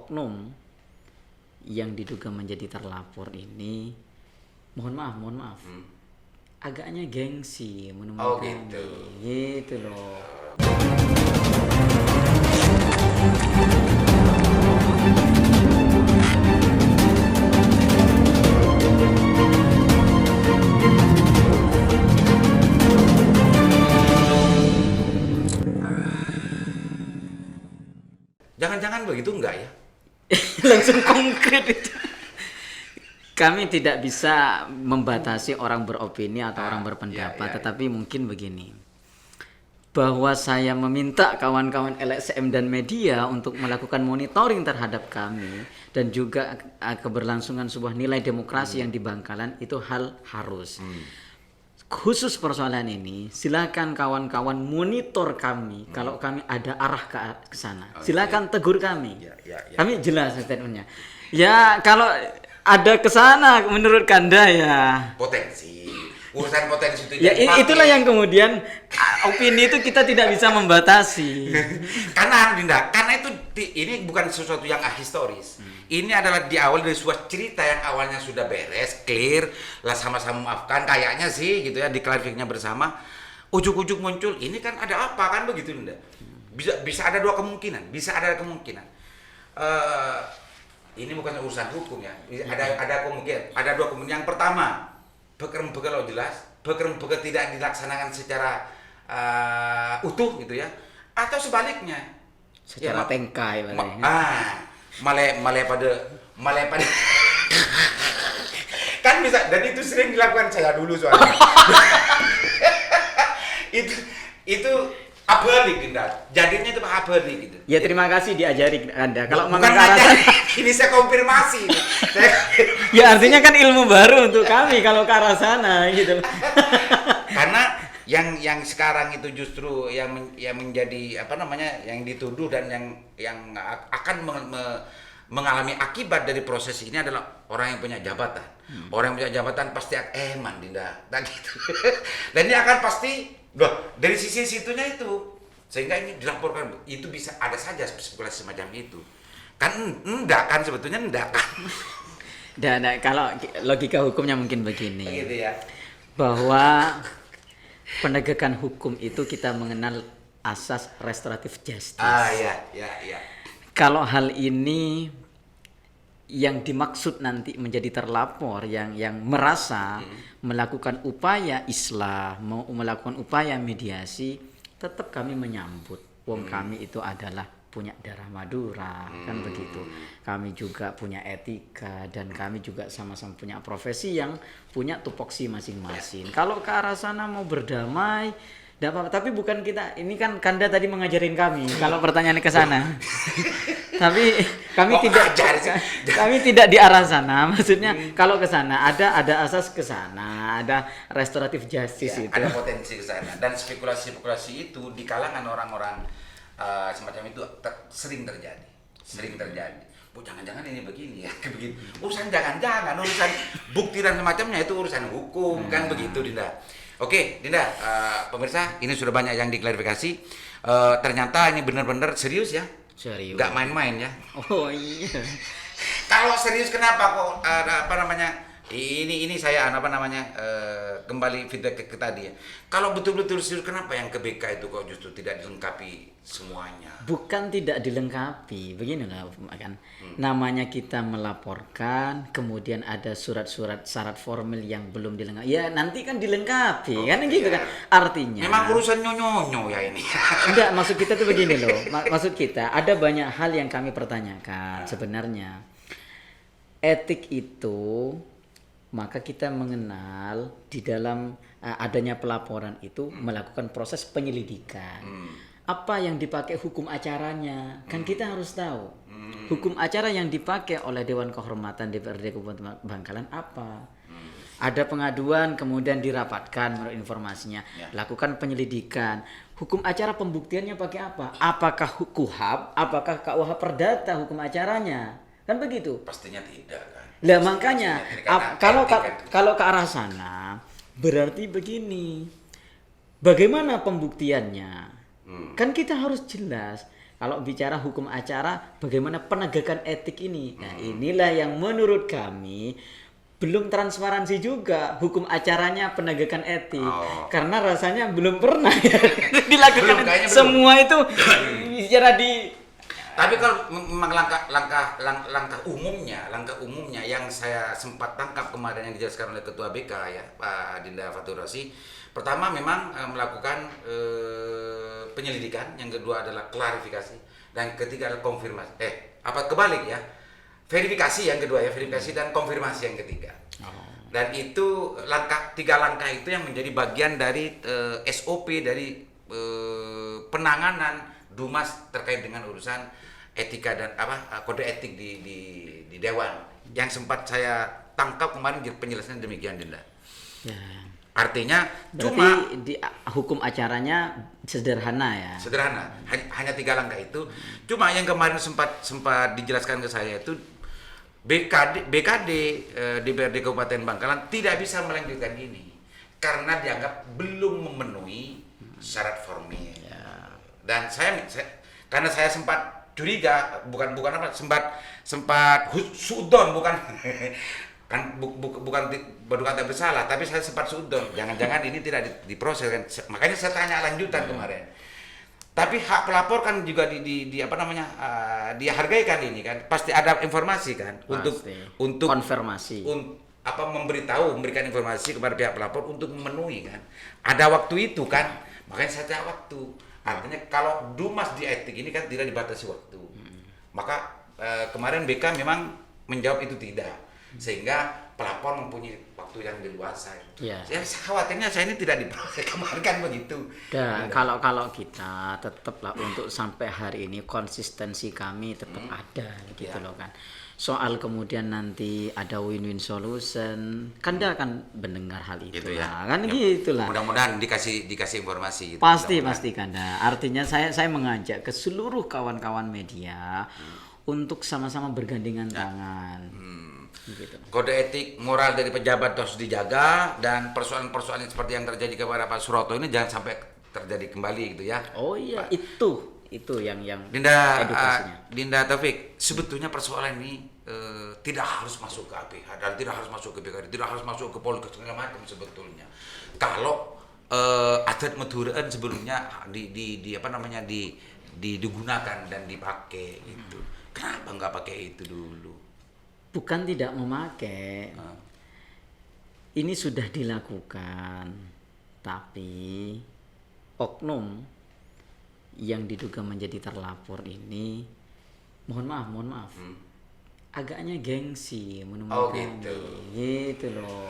oknum yang diduga menjadi terlapor ini, mohon maaf, agaknya gengsi menemui kami, gitu loh. Jangan-jangan begitu enggak ya? Langsung konkret itu. Kami tidak bisa membatasi orang beropini atau orang berpendapat, tetapi mungkin begini. Bahwa saya meminta kawan-kawan LSM dan media untuk melakukan monitoring terhadap kami dan juga keberlangsungan sebuah nilai demokrasi yang di Bangkalan itu hal harus. Khusus persoalan ini, silakan kawan-kawan monitor kami kalau kami ada arah ke sana. Silakan tegur kami. Kami jelas statementnya. Ya kalau ada ke sana menurut Kanda ya Potensi. Urusan potensi itu ya itulah yang kemudian opini itu kita tidak bisa membatasi. Karena itu ini bukan sesuatu yang ahistoris. Ini adalah diawali dari sebuah cerita yang awalnya sudah beres, clear, lah sama-sama maafkan kayaknya sih gitu ya, diklarifikasinya bersama. Ujuk-ujuk muncul, ini kan ada apa kan begitu Dinda? Bisa ada dua kemungkinan, ini bukan urusan hukum ya. Ada kemungkinan, ada dua kemungkinan. Yang pertama, beker-beker lo jelas, beker-beker tidak dilaksanakan secara utuh gitu ya, atau sebaliknya secara tengkai malah pada kan bisa, dan itu sering dilakukan saya dulu soalnya. itu abalik Dinda, jadinya itu abalik gitu. Ya terima kasih diajari Anda. Kalau bukan ngajari, ini saya konfirmasi. Ya artinya kan ilmu baru untuk kami kalau ke arah sana gitu. Karena yang sekarang itu justru yang menjadi yang dituduh dan yang akan mengalami akibat dari proses ini adalah orang yang punya jabatan. Orang yang punya jabatan pasti Dinda, gitu. Dan ini akan pasti dari sisi situnya itu, sehingga ini dilaporkan itu bisa ada saja spekulasi semacam itu. Sebetulnya enggak kan. Dan kalau logika hukumnya mungkin begini. Gitu ya. Bahwa penegakan hukum itu kita mengenal asas restoratif justice. Ya. Kalau hal ini yang dimaksud nanti menjadi terlapor yang merasa melakukan upaya islah, mau melakukan upaya mediasi, tetap kami menyambut. Wong kami itu adalah punya darah Madura, kan begitu. Kami juga punya etika dan kami juga sama-sama punya profesi yang punya tupoksi masing-masing. Kalau ke arah sana mau berdamai, tidak apa-apa. Tapi bukan kita. Ini kan Kanda tadi mengajarin kami. Kalau pertanyaan ke sana, tapi kami tidak di arah sana. Maksudnya kalau ke sana ada asas ke sana, ada restoratif justice itu. Ada potensi ke sana dan spekulasi itu di kalangan orang-orang semacam itu sering terjadi. Jangan-jangan ini begini ya, begini. Urusan jangan-jangan, urusan bukti dan semacamnya itu urusan hukum kan begitu Dinda. Oke Dinda, pemirsa ini sudah banyak yang diklarifikasi. Ternyata ini benar-benar serius ya. Serius. Nggak main-main ya. Oh iya. Kalau serius kenapa kok ini saya kembali feedback ke tadi ya. Kalau betul-betul serius kenapa yang ke BK itu kok justru tidak dilengkapi semuanya? Bukan tidak dilengkapi, beginilah kan. Namanya kita melaporkan, kemudian ada surat-surat syarat formil yang belum dilengkapi. Ya nanti kan dilengkapi, kan gitu kan. Artinya. Memang urusan nyonyo ya ini. Enggak, maksud kita tuh begini loh. Maksud kita ada banyak hal yang kami pertanyakan sebenarnya. Etik itu maka kita mengenal di dalam adanya pelaporan itu melakukan proses penyelidikan. Apa yang dipakai hukum acaranya kan kita harus tahu. Hukum acara yang dipakai oleh Dewan Kehormatan DPRD Kabupaten Bangkalan apa? Ada pengaduan kemudian dirapatkan menurut informasinya, lakukan penyelidikan. Hukum acara pembuktiannya pakai apa? Apakah KUHAP? Apakah KUH Perdata hukum acaranya? Kan begitu? Pastinya tidak kan. Lah makanya kalau ke arah sana berarti begini. Bagaimana pembuktiannya? Kan kita harus jelas. Kalau bicara hukum acara, bagaimana penegakan etik ini? Nah, inilah yang menurut kami belum transparansi juga hukum acaranya penegakan etik. Karena rasanya belum pernah ya dilakukan. Kayaknya belum. Semua itu bicara di. Tapi kalau memang langkah umumnya yang saya sempat tangkap kemarin yang dijelaskan oleh Ketua BK ya Pak Dinda Faturasi, pertama memang melakukan penyelidikan, yang kedua adalah klarifikasi, dan ketiga adalah konfirmasi. Kebalik ya, verifikasi yang kedua ya, verifikasi dan konfirmasi yang ketiga. Dan itu tiga langkah itu yang menjadi bagian dari SOP dari penanganan Dumas terkait dengan urusan etika dan kode etik di dewan, yang sempat saya tangkap kemarin penjelasannya demikian, Dinda. Ya. Artinya berarti di hukum acaranya sederhana ya. Sederhana, hanya tiga langkah itu. Cuma yang kemarin sempat dijelaskan ke saya itu BKD DPRD Kabupaten Bangkalan tidak bisa melanjutkan ini karena dianggap belum memenuhi syarat formil. Ya. Dan karena saya sempat curiga, bukan sempat sudon, bukan kan bukan berkata bersalah, tapi saya sempat sudon, jangan-jangan ini tidak diproses kan. Makanya saya tanya lanjutan kemarin. Tapi hak pelapor kan juga dihargai kan, ini kan pasti ada informasi kan untuk konfirmasi, memberikan informasi kepada pihak pelapor untuk memenuhi kan. Ada waktu itu kan, makanya saya tanya waktu. Artinya kalau Dumas di etik ini kan tidak dibatasi waktu. Maka kemarin BK memang menjawab itu tidak, sehingga pelapor mempunyai waktu yang leluasa. Ya. Saya khawatirnya saya ini tidak diproses kemarin kan begitu. Dan kalau kita tetaplah untuk sampai hari ini konsistensi kami tetap ada gitu loh kan. Soal kemudian nanti ada win-win solution, Kanda akan mendengar hal itu ya. Kan gitulah. Mudah-mudahan dikasih informasi. Gitu, pasti Kanda. Artinya saya mengajak ke seluruh kawan-kawan media untuk sama-sama bergandengan tangan. Gitu. Kode etik moral dari pejabat harus dijaga, dan persoalan-persoalan seperti yang terjadi kepada Pak Suroto ini jangan sampai terjadi kembali gitu ya. Oh iya, Pak. Itu yang edukasinya. Dinda Taufik, sebetulnya persoalan ini tidak harus masuk ke APH dan tidak harus masuk ke BKD, tidak harus masuk ke Polri segala macam sebetulnya. Kalau adat Maduraan sebelumnya digunakan dan dipakai itu. Kenapa nggak pakai itu dulu? Bukan tidak memakai. Ini sudah dilakukan, tapi oknum yang diduga menjadi terlapor ini, mohon maaf, agaknya gengsi menemukan gitu loh.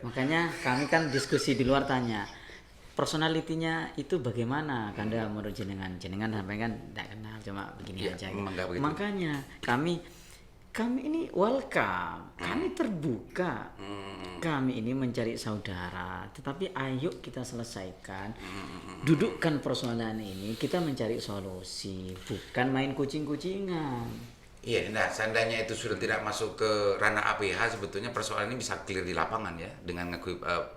Makanya kami kan diskusi di luar tanya, personalitinya itu bagaimana? Kanda menurut jenengan sampai kan tidak kenal, cuma begini aja. Makanya kami ini welcome, kami terbuka, kami ini mencari saudara, tetapi ayo kita selesaikan, dudukkan persoalan ini, kita mencari solusi, bukan main kucing-kucingan. Iya, nah seandainya itu sudah tidak masuk ke ranah APH, sebetulnya persoalan ini bisa clear di lapangan ya, dengan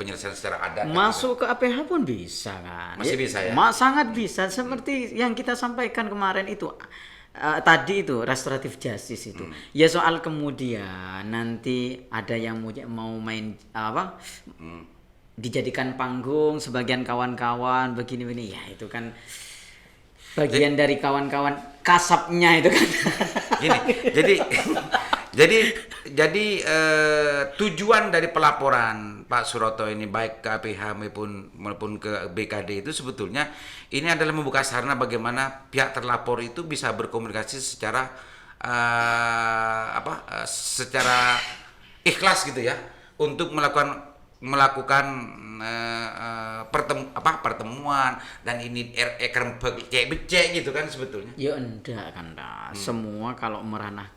penyelesaian secara adat. Masuk ke APH pun bisa kan? Masih bisa ya? Sangat bisa, seperti yang kita sampaikan kemarin itu. Tadi itu restoratif justice itu ya, soal kemudian nanti ada yang mau main dijadikan panggung sebagian kawan-kawan begini ya, itu kan bagian dari kawan-kawan kasapnya itu kan. Jadi tujuan dari pelaporan Pak Suroto ini baik ke APH maupun ke BKD itu sebetulnya ini adalah membuka sarana bagaimana pihak terlapor itu bisa berkomunikasi secara secara ikhlas gitu ya, untuk melakukan pertemuan, dan ini becek gitu kan sebetulnya. Ya enggak kan, semua kalau meranah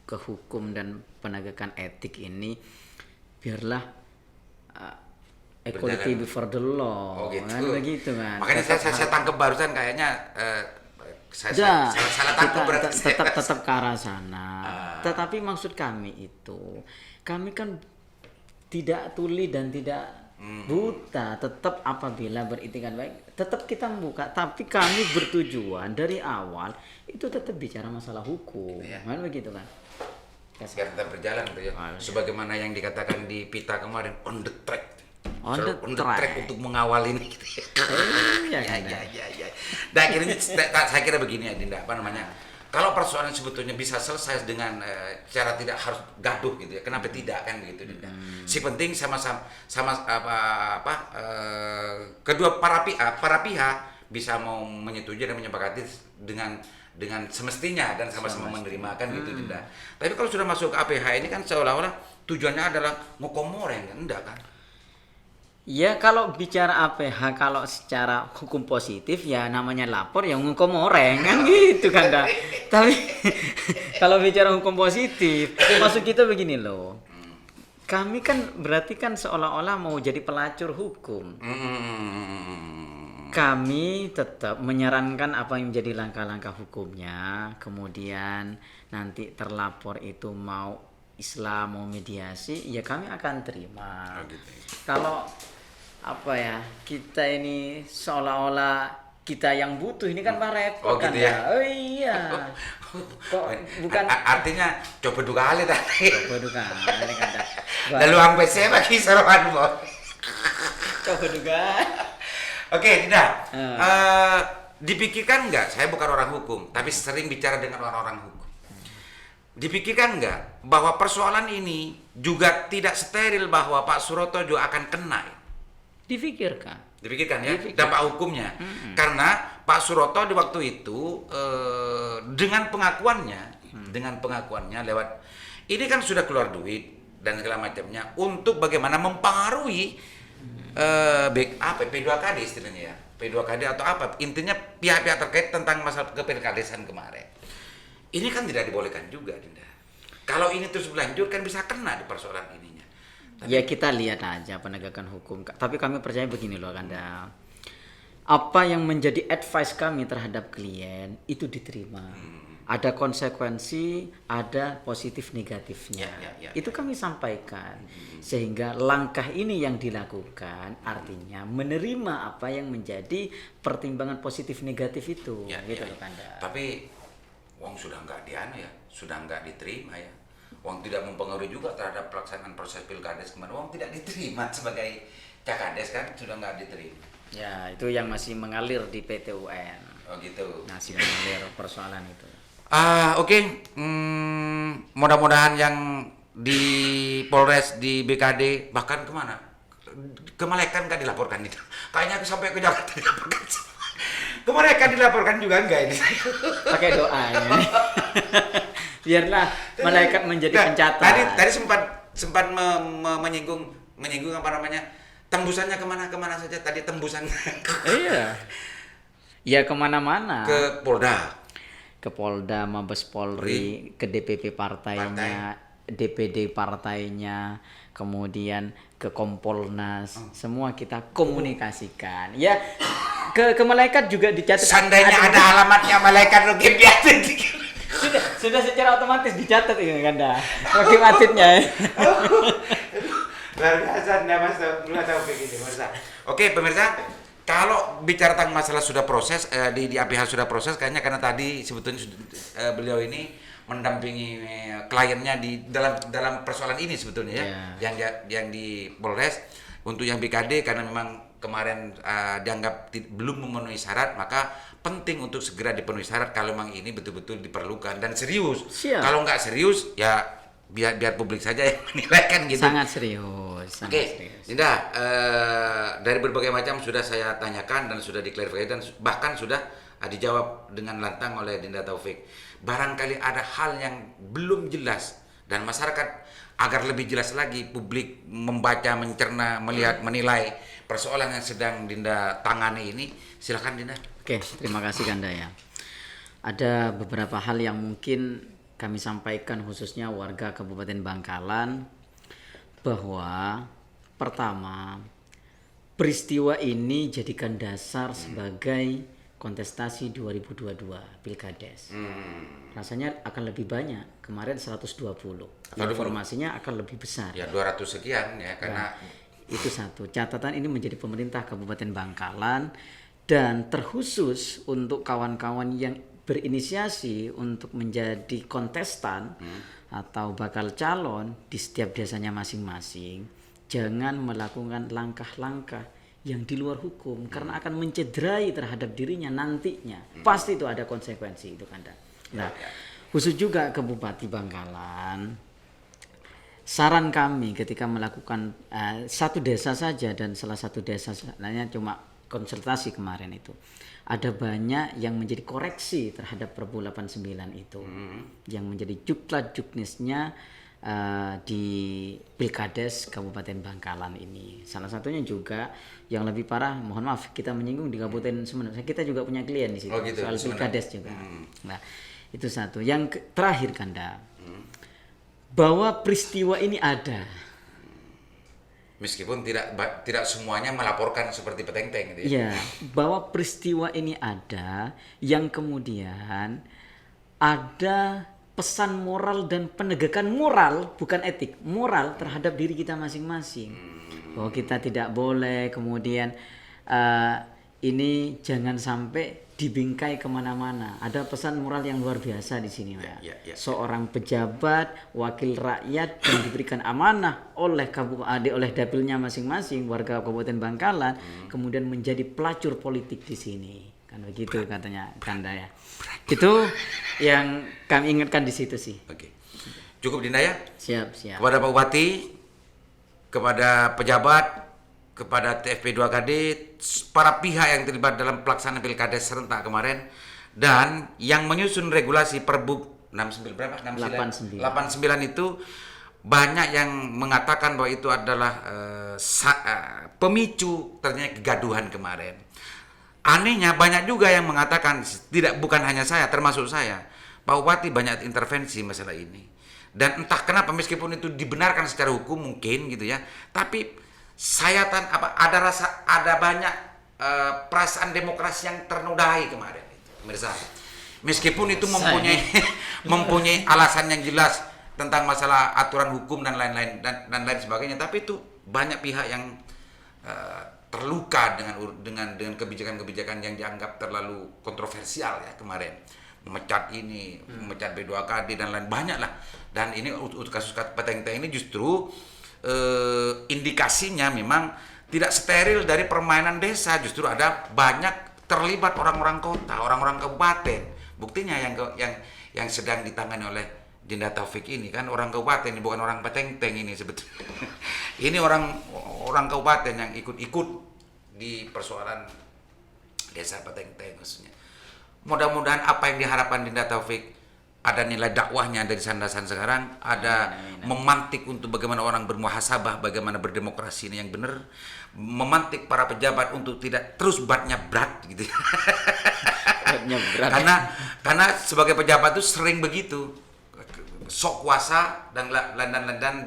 ke hukum dan penegakan etik ini biarlah equality before the law. Gitu. Kan begitu kan. Makanya saya tangkap barusan kayaknya saya salah tangkap berarti. Tetap ke arah sana. Tetapi maksud kami itu, kami kan tidak tuli dan tidak Buta tetap apabila beritikad baik, tetap kita membuka. Tapi kami bertujuan dari awal itu tetap bicara masalah hukum, kan begitu kan? Biar tetap berjalan gitu ya. Sebagaimana yang dikatakan di pita kemarin, on the track. On the track untuk mengawal ini gitu ya. Iya, Ya. Nah, akhirnya saya kira begini ya Dinda, apa namanya? Kalau persoalan sebetulnya bisa selesai dengan cara tidak harus gaduh gitu ya. Kenapa tidak kan begitu Dinda? Si penting sama-sama kedua para pihak bisa mau menyetujui dan menyepakati dengan semestinya dan sama-sama menerima kan gitu Dinda. Tapi kalau sudah masuk ke APH ini kan seolah-olah tujuannya adalah ngukomoreng, enggak kan? Ya kalau bicara APH, kalau secara hukum positif ya namanya lapor yang ngukum orang kan gitu kan dah. Tapi kalau bicara hukum positif, maksud kita begini loh. Kami kan berarti kan seolah-olah mau jadi pelacur hukum. Kami tetap menyarankan apa yang menjadi langkah-langkah hukumnya, kemudian nanti terlapor itu mau Islam mau mediasi, ya kami akan terima. Kalau apa ya, kita ini seolah-olah kita yang butuh ini kan repot kan gitu ya? Oh iya. Kok bukan artinya coba dua kali tadi. coba duga kan dah. Lalu sampai saya bagi seruan Bos. Coba duga. Oke, tidak. Dipikirkan enggak? Saya bukan orang hukum, tapi sering bicara dengan orang-orang hukum. Dipikirkan enggak bahwa persoalan ini juga tidak steril bahwa Pak Suroto juga akan kena? Dipikirkan ya dampak hukumnya. Karena Pak Suroto di waktu itu dengan pengakuannya lewat ini kan sudah keluar duit dan segala macamnya untuk bagaimana mempengaruhi P2KD istilahnya ya. P2KD atau apa? Intinya pihak-pihak terkait tentang masalah kepilkadesan kemarin. Ini kan tidak dibolehkan juga, Dinda. Kalau ini terus berlanjut kan bisa kena di persoalan ininya. Ya kita lihat aja penegakan hukum. Tapi kami percaya begini loh Kanda. Apa yang menjadi advice kami terhadap klien itu diterima. Ada konsekuensi, ada positif negatifnya. Itu kami sampaikan. Sehingga langkah ini yang dilakukan artinya menerima apa yang menjadi pertimbangan positif negatif itu. Gitu loh Kanda. Tapi wong sudah nggak sudah nggak diterima ya. Wong tidak mempengaruhi juga terhadap pelaksanaan proses pilkades kemarin. Wong tidak diterima sebagai cakades kan, sudah nggak diterima. Ya itu yang masih mengalir di PT UN. Oh gitu. Masih mengalir persoalan itu. Oke. Mudah-mudahan yang di Polres di BKD bahkan kemana? Ke Malaikat nggak dilaporkan itu. Kayaknya sampai ke Jakarta dilaporkan. Ke Malaikat dilaporkan juga enggak ini? Pakai doa ya. Biarlah malaikat menjadi pencatat. Tadi sempat menyinggung apa namanya, tembusannya kemana saja tadi tembusannya. Iya. Ya kemana-mana. Ke Polda, Mabes Polri, ke DPP partainya, DPD partainya, kemudian ke Kompolnas, semua kita komunikasikan. Ya ke malaikat juga dicatat. Seandainya ada alamatnya malaikat Rugim biasa. Sudah secara otomatis dicatat ini Kanda. Rugim atitnya. Luar biasa Mas Taufik ini, Mas. Oke, pemirsa, kalau bicara tentang masalah sudah proses di APH sudah proses kayaknya karena tadi sebetulnya beliau ini mendampingi kliennya di dalam persoalan ini sebetulnya ya. Yang di Polres untuk yang BKD karena memang kemarin dianggap belum memenuhi syarat, maka penting untuk segera dipenuhi syarat kalau memang ini betul-betul diperlukan dan serius. Siap. Kalau nggak serius ya biar publik saja yang menilaikan gitu. Sangat serius. Oke, Dinda, dari berbagai macam sudah saya tanyakan dan sudah diklarifikasi dan bahkan sudah dijawab dengan lantang oleh Dinda Taufik. Barangkali ada hal yang belum jelas dan masyarakat agar lebih jelas lagi publik membaca, mencerna, melihat, menilai persoalan yang sedang Dinda tangani ini. Silakan Dinda. Oke, terima kasih Kanda ya. Ada beberapa hal yang mungkin kami sampaikan khususnya warga Kabupaten Bangkalan bahwa pertama peristiwa ini jadikan dasar sebagai kontestasi 2022 Pilkades. Rasanya akan lebih banyak. Kemarin 120. Informasinya akan lebih besar. Ya 200 sekian ya karena Itu satu. Catatan ini menjadi pemerintah Kabupaten Bangkalan dan terkhusus untuk kawan-kawan yang berinisiasi untuk menjadi kontestan atau bakal calon di setiap desanya masing-masing. Jangan melakukan langkah-langkah yang di luar hukum karena akan mencederai terhadap dirinya nantinya. Pasti itu ada konsekuensi itu Kanda. Nah, khusus juga ke Bupati Bangkalan. Saran kami ketika melakukan satu desa saja dan salah satu desa sebenarnya cuma konsultasi kemarin itu. Ada banyak yang menjadi koreksi terhadap Perbu 89 itu. Yang menjadi juklat juknisnya di Pilkades Kabupaten Bangkalan ini. Salah satunya juga yang lebih parah, mohon maaf kita menyinggung di Kabupaten Sumeneb. Kita juga punya klien di situ gitu, soal Pilkades juga. Nah, itu satu. Yang terakhir Kanda, bahwa peristiwa ini ada. Meskipun tidak semuanya melaporkan seperti peteng-teng gitu ya. Bahwa peristiwa ini ada yang kemudian ada pesan moral dan penegakan moral, bukan etik, moral terhadap diri kita masing-masing. Bahwa kita tidak boleh kemudian ini jangan sampai dibingkai kemana-mana. Ada pesan moral yang luar biasa di sini, Pak. Seorang pejabat, wakil rakyat yang diberikan amanah oleh dapilnya masing-masing warga Kabupaten Bangkalan, kemudian menjadi pelacur politik di sini. Kan begitu katanya Kanda ya. Itu yang kami ingatkan di situ sih. Oke. Cukup Dinda ya? Siap. Kepada Pak Bupati, kepada pejabat, kepada TFP 2KD, para pihak yang terlibat dalam pelaksanaan Pilkades serentak kemarin, dan yang menyusun regulasi Perbu 89 itu banyak yang mengatakan bahwa itu adalah pemicu terjadinya kegaduhan kemarin. Anehnya banyak juga yang mengatakan, bukan hanya saya, termasuk saya, Pak Bupati banyak intervensi masalah ini. Dan entah kenapa meskipun itu dibenarkan secara hukum mungkin gitu ya, tapi ada banyak perasaan demokrasi yang ternodai kemarin itu, pemirsa. Meskipun itu mempunyai alasan yang jelas tentang masalah aturan hukum dan lain-lain dan lain sebagainya, tapi itu banyak pihak yang terluka dengan kebijakan-kebijakan yang dianggap terlalu kontroversial ya kemarin. Memecat ini, memecat B2KD dan lain banyak lah. Dan ini kasus peteng-teng ini justru indikasinya memang tidak steril dari permainan desa, justru ada banyak terlibat orang-orang kota, orang-orang kabupaten. Buktinya yang sedang ditangani oleh Dinda Taufik ini kan orang kabupaten, ini bukan orang peteng-teng ini sebetulnya. Ini orang kabupaten yang ikut-ikut di persoalan desa peteng-teng maksudnya. Mudah-mudahan apa yang diharapkan Dinda Taufik, ada nilai dakwahnya dari Sandasan sekarang, ada memantik untuk bagaimana orang bermuhasabah, bagaimana berdemokrasi ini yang benar, memantik para pejabat untuk tidak terus batnya berat gitu. Karena sebagai pejabat itu sering begitu, sok kuasa dan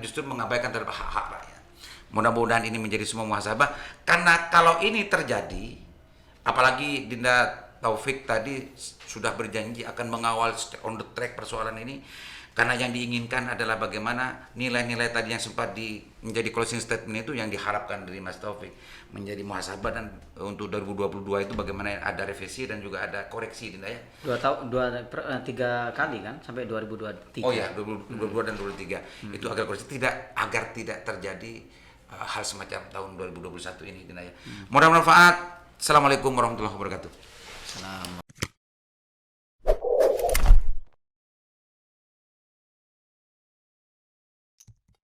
justru mengabaikan terhadap hak-hak rakyat. Mudah-mudahan ini menjadi semua muhasabah, karena kalau ini terjadi, apalagi Dinda Taufik tadi sudah berjanji akan mengawal on the track persoalan ini, karena yang diinginkan adalah bagaimana nilai-nilai tadi yang sempat menjadi closing statement itu yang diharapkan dari Mas Taufik menjadi muhasabah, dan untuk 2022 itu bagaimana ada revisi dan juga ada koreksi Dinda ya. 3 kali kan sampai 2023. Oh ya, 2022 dan 2023 itu agar koreksi agar tidak terjadi hal semacam tahun 2021 ini Dinda ya. Mudah-mudahan bermanfaat. Assalamualaikum warahmatullahi wabarakatuh. Salam.